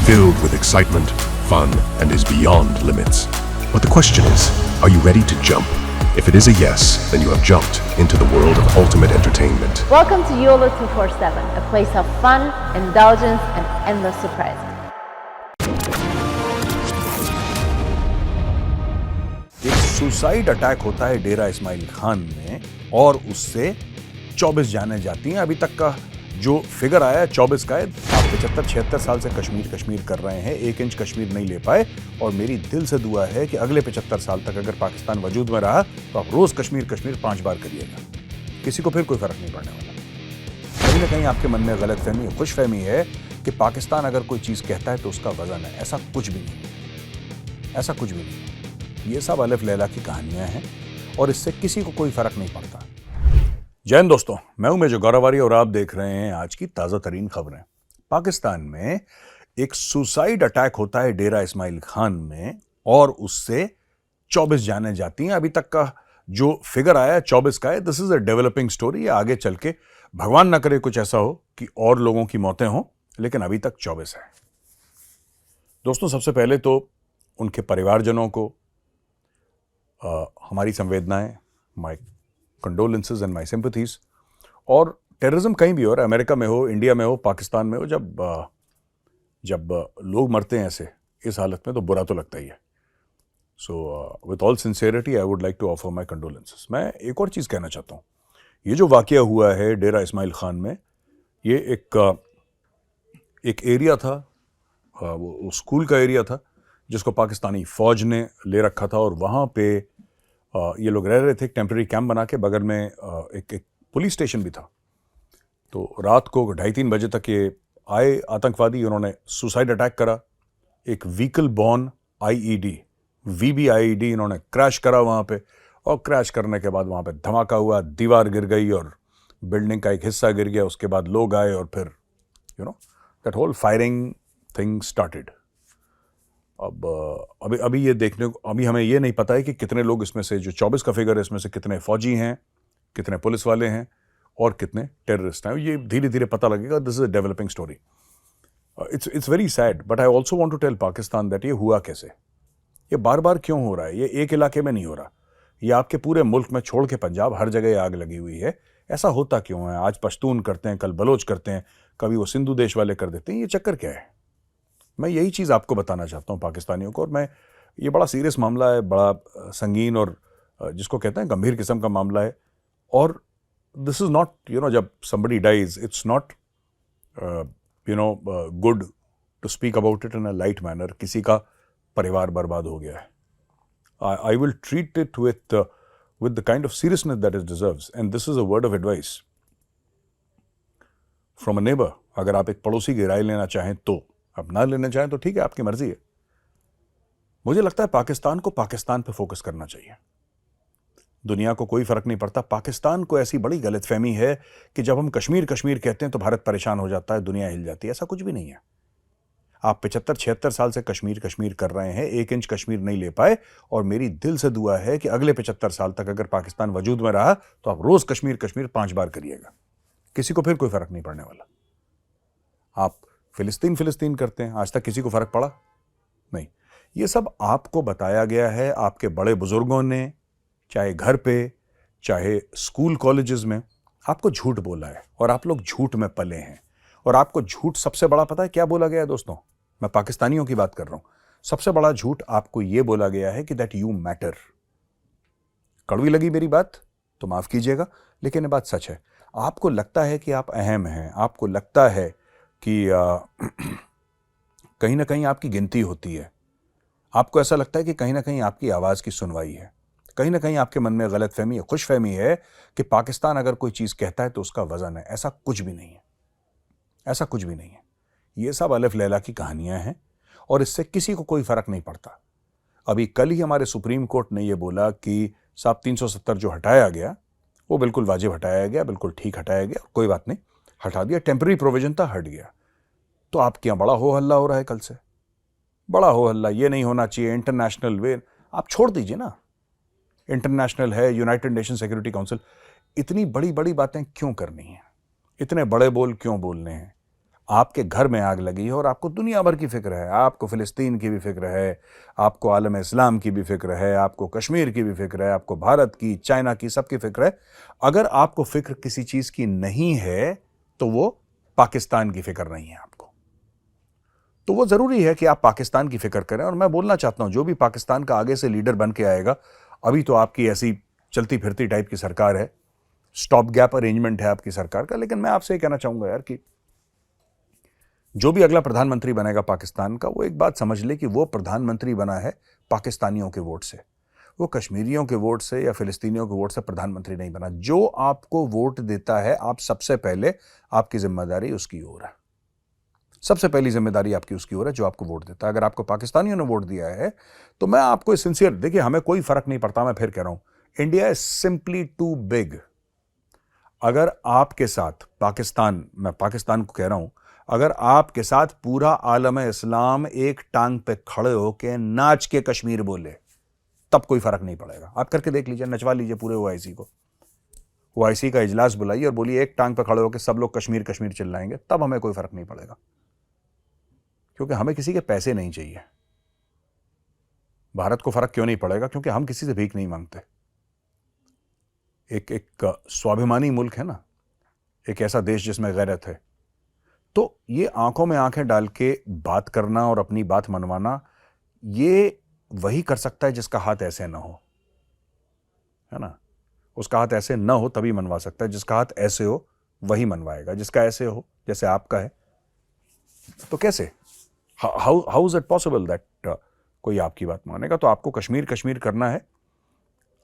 filled with excitement, fun, and is beyond limits. But the question is, are you ready to jump? If it is a yes, then you have jumped into the world of ultimate entertainment. Welcome to YOLO 247, a place of fun, indulgence, and endless surprises. एक suicide attack होता है डेरा इस्माइल खान में और उससे 24 जानें जाती हैं। अभी तक का जो फिगर आया है 24 का है। आप 75-76 साल से कश्मीर कर रहे हैं, 1 इंच कश्मीर नहीं ले पाए और मेरी दिल से दुआ है कि अगले 75 साल तक अगर पाकिस्तान वजूद में रहा तो आप रोज कश्मीर 5 बार करिएगा, किसी को फिर कोई फर्क नहीं पड़ने वाला। कहीं ना कहीं आपके मन में गलतफहमी, खुशफहमी है कि पाकिस्तान अगर कोई चीज कहता है तो उसका वजन है। ऐसा कुछ भी नहीं, ऐसा कुछ भी नहीं। ये सब अलिफ लैला की कहानियां हैं और इससे किसी को कोई फर्क नहीं पड़ता। जय हिंद दोस्तों, मैं हूं मेजर गौरवारी और आप देख रहे हैं आज की ताजा तरीन खबरें। पाकिस्तान में एक सुसाइड अटैक होता है डेरा इस्माइल खान में और उससे 24 जानें जाती हैं। अभी तक का जो फिगर आया है 24 का है। This is a developing story. आगे चल के भगवान ना करे कुछ ऐसा हो कि और लोगों की मौतें हों, लेकिन अभी तक 24 है। दोस्तों, सबसे पहले तो उनके परिवारजनों को हमारी संवेदनाएं, माई कंडोलेंसेज एंड माई सिंपथीज। और टेररिज्म कहीं भी हो रहा है, अमेरिका में हो, इंडिया में हो, पाकिस्तान में हो, जब लोग मरते हैं ऐसे इस हालत में तो बुरा तो लगता ही है। So with all sincerity I would like to offer my condolences. मैं एक और चीज़ कहना चाहता हूँ। ये जो वाकया हुआ है डेरा इस्माइल खान में, ये एक एरिया था, वो स्कूल का एरिया था जिसको पाकिस्तानी फ़ौज ने ले रखा था और वहाँ पे ये लोग रह रहे थे। एक टेम्प्रेरी कैंप बना के बगल में एक पुलिस स्टेशन भी था। तो रात को 2:30-3 बजे तक ये आए आतंकवादी, उन्होंने सुसाइड अटैक करा। एक व्हीकल बॉर्न IED, VBIED इन्होंने क्रैश करा वहाँ पे, और क्रैश करने के बाद वहाँ पे धमाका हुआ, दीवार गिर गई और बिल्डिंग का एक हिस्सा गिर गया। उसके बाद लोग आए और फिर that whole firing thing started. अब अभी ये देखने को, अभी हमें ये नहीं पता है कि कितने लोग इसमें से, जो 24 का फिगर है, इसमें से कितने फौजी हैं, कितने पुलिस वाले हैं और कितने टेररिस्ट हैं। ये धीरे धीरे पता लगेगा। This is a developing story. It's very sad, but I also want to tell Pakistan that ये हुआ कैसे, ये बार बार क्यों हो रहा है। ये एक इलाके में नहीं हो रहा, ये आपके पूरे मुल्क में छोड़ के पंजाब हर जगह आग लगी हुई है। ऐसा होता क्यों है? आज पश्तून करते हैं, कल बलोच करते हैं, कभी वो सिंधु देश वाले कर देते हैं। ये चक्कर क्या है? मैं यही चीज़ आपको बताना चाहता हूँ पाकिस्तानियों को। और ये बड़ा सीरियस मामला है, बड़ा संगीन और जिसको कहते हैं गंभीर किस्म का मामला है। और दिस इज़ नॉट, जब somebody dies, it's not good to speak about it in a light manner. किसी का परिवार बर्बाद हो गया है। I will treat it with the kind of seriousness that it deserves. And this is a word of advice from a neighbor. अगर आप एक पड़ोसी की राय लेना चाहें तो, अब ना लेना चाहें तो ठीक है, आपकी मर्जी है। मुझे लगता है पाकिस्तान को पाकिस्तान पे फोकस करना चाहिए। दुनिया को कोई फर्क नहीं पड़ता। पाकिस्तान को ऐसी बड़ी गलतफहमी है कि जब हम कश्मीर कहते हैं तो भारत परेशान हो जाता है, दुनिया हिल जाती है। ऐसा कुछ भी नहीं है। आप 75-76 साल से कश्मीर कर रहे हैं, 1 इंच कश्मीर नहीं ले पाए और मेरी दिल से दुआ है कि अगले 75 साल तक अगर पाकिस्तान वजूद में रहा तो आप रोज कश्मीर 5 बार करिएगा, किसी को फिर कोई फर्क नहीं पड़ने वाला। आप फिलिस्तीन करते हैं, आज तक किसी को फर्क पड़ा नहीं। ये सब आपको बताया गया है आपके बड़े बुजुर्गों ने, चाहे घर पे चाहे स्कूल कॉलेजेस में, आपको झूठ बोला है और आप लोग झूठ में पले हैं। और आपको झूठ सबसे बड़ा पता है क्या बोला गया है दोस्तों? मैं पाकिस्तानियों की बात कर रहा हूं। सबसे बड़ा झूठ आपको यह बोला गया है कि दैट यू मैटर। कड़वी लगी मेरी बात तो माफ कीजिएगा, लेकिन ये बात सच है। आपको लगता है कि आप अहम हैं, आपको लगता है कि कहीं ना कहीं आपकी गिनती होती है, आपको ऐसा लगता है कि कहीं ना कहीं आपकी आवाज़ की सुनवाई है। कहीं ना कहीं आपके मन में गलतफहमी, खुशफहमी है कि पाकिस्तान अगर कोई चीज़ कहता है तो उसका वजन है। ऐसा कुछ भी नहीं है, ऐसा कुछ भी नहीं है। ये सब अलिफ लैला की कहानियां हैं और इससे किसी को कोई फर्क नहीं पड़ता। अभी कल ही हमारे सुप्रीम कोर्ट ने यह बोला कि साहब 370 जो हटाया गया वो बिल्कुल वाजिब हटाया गया, बिल्कुल ठीक हटाया गया, कोई बात नहीं, हटा दिया। टेम्पररी प्रोविजन था, हट गया। तो आपके यहाँ बड़ा हो हल्ला हो रहा है, कल से बड़ा हो हल्ला, ये नहीं होना चाहिए, इंटरनेशनल वे। आप छोड़ दीजिए ना, इंटरनेशनल है, यूनाइटेड नेशन सिक्योरिटी काउंसिल, इतनी बड़ी बड़ी बातें क्यों करनी है? इतने बड़े बोल क्यों बोलने हैं? आपके घर में आग लगी है और आपको दुनिया भर की फिक्र है, आपको फिलिस्तीन की भी फिक्र है, आपको आलम इस्लाम की भी फिक्र है, आपको कश्मीर की भी फिक्र है, आपको भारत की, चाइना की, सबकी फिक्र है। अगर आपको फिक्र किसी चीज की नहीं है तो वो पाकिस्तान की फिक्र नहीं है आपको। तो वो जरूरी है कि आप पाकिस्तान की फिक्र करें। और मैं बोलना चाहता हूं, जो भी पाकिस्तान का आगे से लीडर बन के आएगा, अभी तो आपकी ऐसी चलती फिरती टाइप की सरकार है, स्टॉप गैप अरेंजमेंट है आपकी सरकार का, लेकिन मैं आपसे ये कहना चाहूंगा यार कि जो भी अगला प्रधानमंत्री बनेगा पाकिस्तान का, वो एक बात समझ ले कि वो प्रधानमंत्री बना है पाकिस्तानियों के वोट से, वो कश्मीरियों के वोट से या फिलिस्तीनियों के वोट से प्रधानमंत्री नहीं बना। जो आपको वोट देता है, आप सबसे पहले आपकी जिम्मेदारी उसकी ओर है, सबसे पहली जिम्मेदारी आपकी उसकी ओर है जो आपको वोट देता है। अगर आपको पाकिस्तानियों ने वोट दिया है तो मैं आपको सिंसियर, देखिए हमें कोई फर्क नहीं पड़ता, मैं फिर कह रहा हूं, India is simply too big. अगर आपके साथ पाकिस्तान, मैं पाकिस्तान को कह रहा हूं, अगर आपके साथ पूरा आलम इस्लाम एक टांग पे खड़े होके नाच के कश्मीर बोले, तब कोई फर्क नहीं पड़ेगा। आप करके देख लीजिए, नचवा लीजिए पूरे ओआईसी को, ओआईसी का इजलास बुलाइए और बोलिए एक टांग पे खड़े होकर सब लोग कश्मीर कश्मीर चिल्लाएंगे, तब हमें कोई फर्क नहीं पड़ेगा, क्योंकि हमें किसी के पैसे नहीं चाहिए। भारत को फर्क क्यों नहीं पड़ेगा? क्योंकि हम किसी से भीख नहीं मांगते। एक स्वाभिमानी मुल्क है ना, एक ऐसा देश जिसमें गैरत है। तो ये आंखों में आंखें डाल के बात करना और अपनी बात मनवाना, ये वही कर सकता है जिसका हाथ ऐसे ना हो, है ना। उसका हाथ ऐसे ना हो तभी मनवा सकता है, जिसका हाथ ऐसे हो वही मनवाएगा। जिसका ऐसे हो, जैसे आपका है, तो कैसे, how is it possible that कोई आपकी बात मानेगा? तो आपको कश्मीर कश्मीर करना है,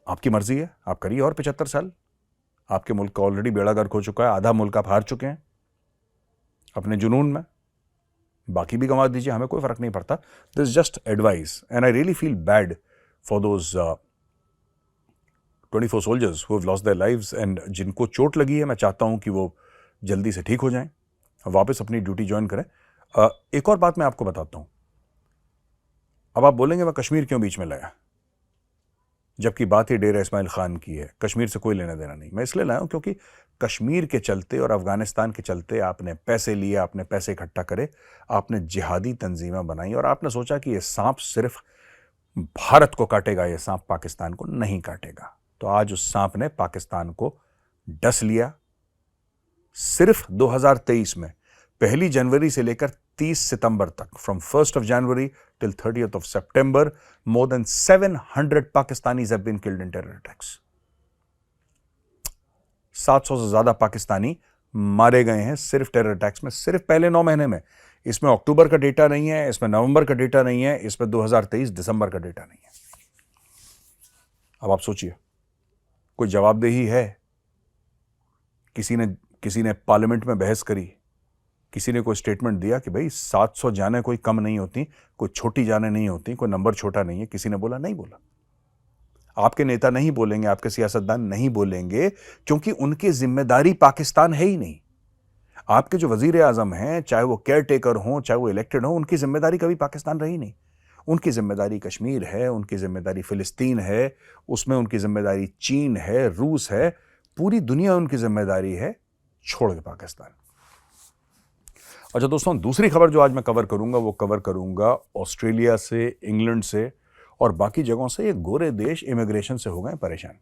आपकी मर्जी है, आप करिए। और 75 साल आपके मुल्क का ऑलरेडी बेड़ा गर्क हो चुका है, आधा मुल्क आप हार चुके हैं अपने जुनून में, बाकी भी गंवा दीजिए, हमें कोई फर्क नहीं पड़ता। This just advice and I really feel bad for those 24 soldiers who have lost their lives, and जिनको चोट लगी है, मैं चाहता हूं कि वो जल्दी से ठीक हो जाएं, वापस अपनी ड्यूटी ज्वाइन करें। एक और बात मैं आपको बताता हूं। अब आप बोलेंगे मैं कश्मीर क्यों बीच में लाया, जबकि बात ही डेरा इस्माइल खान की है, कश्मीर से कोई लेना देना नहीं। मैं इसलिए लाया हूं क्योंकि कश्मीर के चलते और अफगानिस्तान के चलते आपने पैसे लिए, आपने पैसे इकट्ठा करे, आपने जिहादी तंजीमें बनाई और आपने सोचा कि यह सांप सिर्फ भारत को काटेगा, यह सांप पाकिस्तान को नहीं काटेगा। तो आज उस सांप ने पाकिस्तान को डस लिया। सिर्फ 2023 में 1 जनवरी से लेकर 30 सितंबर तक, from 1st of January till 30th of September, more than 700 Pakistanis have been killed in terror attacks. 700 से ज्यादा पाकिस्तानी मारे गए हैं सिर्फ टेरर अटैक्स में, सिर्फ पहले 9 महीने में। इसमें अक्टूबर का डेटा नहीं है, इसमें नवंबर का डेटा नहीं है, इसमें 2023 दिसंबर का डेटा नहीं है। अब आप सोचिए, कोई जवाबदेही है? किसी ने पार्लियामेंट में बहस करी, किसी ने कोई स्टेटमेंट दिया कि भाई 700 जानें कोई कम नहीं होती, कोई छोटी जानें नहीं होती, कोई नंबर छोटा नहीं है? किसी ने बोला? नहीं बोला। आपके नेता नहीं बोलेंगे, आपके सियासतदान नहीं बोलेंगे, क्योंकि उनकी जिम्मेदारी पाकिस्तान है ही नहीं। आपके जो वजीर आजम हैं, चाहे वो केयर टेकर हों, चाहे वो इलेक्टेड हों, उनकी जिम्मेदारी कभी पाकिस्तान रही नहीं। उनकी जिम्मेदारी कश्मीर है, उनकी जिम्मेदारी फिलिस्तीन है, उसमें उनकी जिम्मेदारी चीन है, रूस है, पूरी दुनिया उनकी जिम्मेदारी है, छोड़ के पाकिस्तान। अच्छा दोस्तों, दूसरी खबर जो आज मैं कवर करूंगा, वो कवर करूंगा ऑस्ट्रेलिया से, इंग्लैंड से और बाकी जगहों से। ये गोरे देश इमिग्रेशन से हो गए परेशान।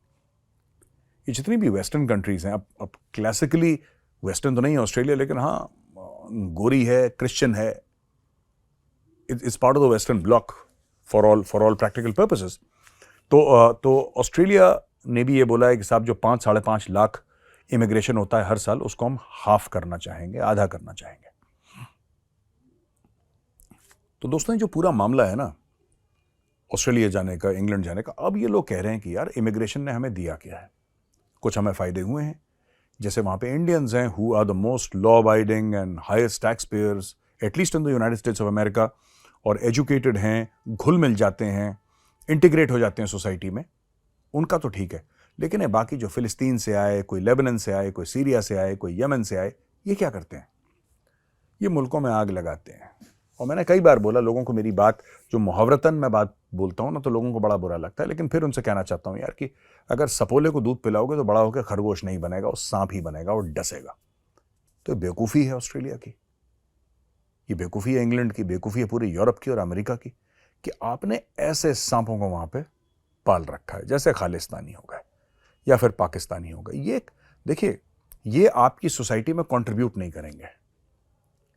ये जितनी भी वेस्टर्न कंट्रीज हैं, अब क्लासिकली वेस्टर्न तो नहीं है ऑस्ट्रेलिया, लेकिन हाँ गोरी है, क्रिश्चियन है, it's part of the western block for all practical purposes. तो ऑस्ट्रेलिया ने भी ये बोला है कि साहब जो 5-5.5 लाख इमिग्रेशन होता है हर साल, उसको हम हाफ करना चाहेंगे, आधा करना चाहेंगे। तो दोस्तों, जो पूरा मामला है ना ऑस्ट्रेलिया जाने का, इंग्लैंड जाने का, अब ये लोग कह रहे हैं कि यार इमिग्रेशन ने हमें दिया क्या है? कुछ हमें फायदे हुए हैं, जैसे वहां पे इंडियंस हैं who are the most law abiding and highest tax payers at least in the United States of America, और एजुकेटेड हैं, घुल मिल जाते हैं, इंटीग्रेट हो जाते हैं सोसाइटी में, उनका तो ठीक है। लेकिन बाकी जो फिलिस्तीन से आए, कोई लेबनान से आए, कोई सीरिया से आए, कोई यमन से आए, ये क्या करते हैं? ये मुल्कों में आग लगाते हैं। और मैंने कई बार बोला, लोगों को मेरी बात, जो मुहावरतन मैं बात बोलता हूं ना, तो लोगों को बड़ा बुरा लगता है, लेकिन फिर उनसे कहना चाहता हूं यार कि अगर सपोले को दूध पिलाओगे तो बड़ा होकर खरगोश नहीं बनेगा, वो सांप ही बनेगा और डसेगा। तो बेवकूफ़ी है ऑस्ट्रेलिया की। ये बेवकूफ़ी है इंग्लैंड की, बेवकूफ़ी है पूरे यूरोप की और अमेरिका की कि आपने ऐसे सांपों को वहाँ पे पाल रखा है, जैसे खालिस्तानी हो गए या फिर पाकिस्तानी हो गए। ये देखिए, ये आपकी सोसाइटी में कंट्रीब्यूट नहीं करेंगे,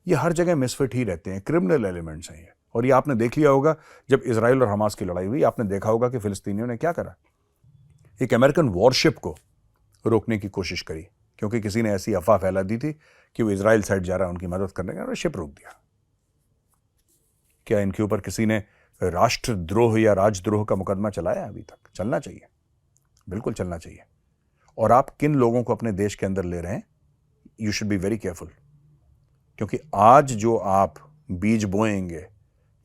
ये हर जगह मिसफिट ही रहते हैं, क्रिमिनल एलिमेंट्स हैं ये। और ये आपने देख लिया होगा जब इजराइल और हमास की लड़ाई हुई, आपने देखा होगा कि फिलिस्तीनियों ने क्या करा, एक अमेरिकन वॉरशिप को रोकने की कोशिश करी, क्योंकि किसी ने ऐसी अफवाह फैला दी थी कि वो इजराइल साइड जा रहा है उनकी मदद करने का, और शिप रोक दिया। क्या इनके ऊपर किसी ने राष्ट्रद्रोह या राजद्रोह का मुकदमा चलाया अभी तक? चलना चाहिए, बिल्कुल चलना चाहिए। और आप किन लोगों को अपने देश के अंदर ले रहे हैं, you should be very careful, क्योंकि आज जो आप बीज बोएंगे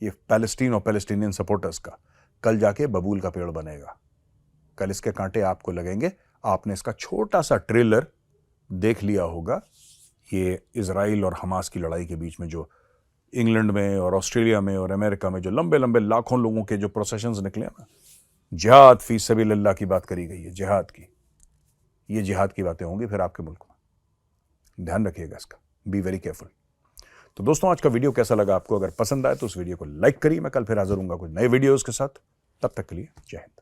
ये पैलेस्टीन और पैलेस्टीनियन सपोर्टर्स का, कल जाके बबूल का पेड़ बनेगा, कल इसके कांटे आपको लगेंगे। आपने इसका छोटा सा ट्रेलर देख लिया होगा, ये इजराइल और हमास की लड़ाई के बीच में जो इंग्लैंड में और ऑस्ट्रेलिया में और अमेरिका में जो लंबे लंबे लाखों लोगों के जो प्रोसेशंस निकले ना, जिहाद फी सबीलिल्लाह की बात करी गई है, जिहाद की, ये जिहाद की बातें होंगी फिर आपके मुल्क में, ध्यान रखिएगा इसका, बी वेरी केयरफुल। तो दोस्तों, आज का वीडियो कैसा लगा आपको? अगर पसंद आए तो उस वीडियो को लाइक करिए। मैं कल फिर हाजिर होऊंगा कुछ नए वीडियोस के साथ, तब तक के लिए जय हिंद।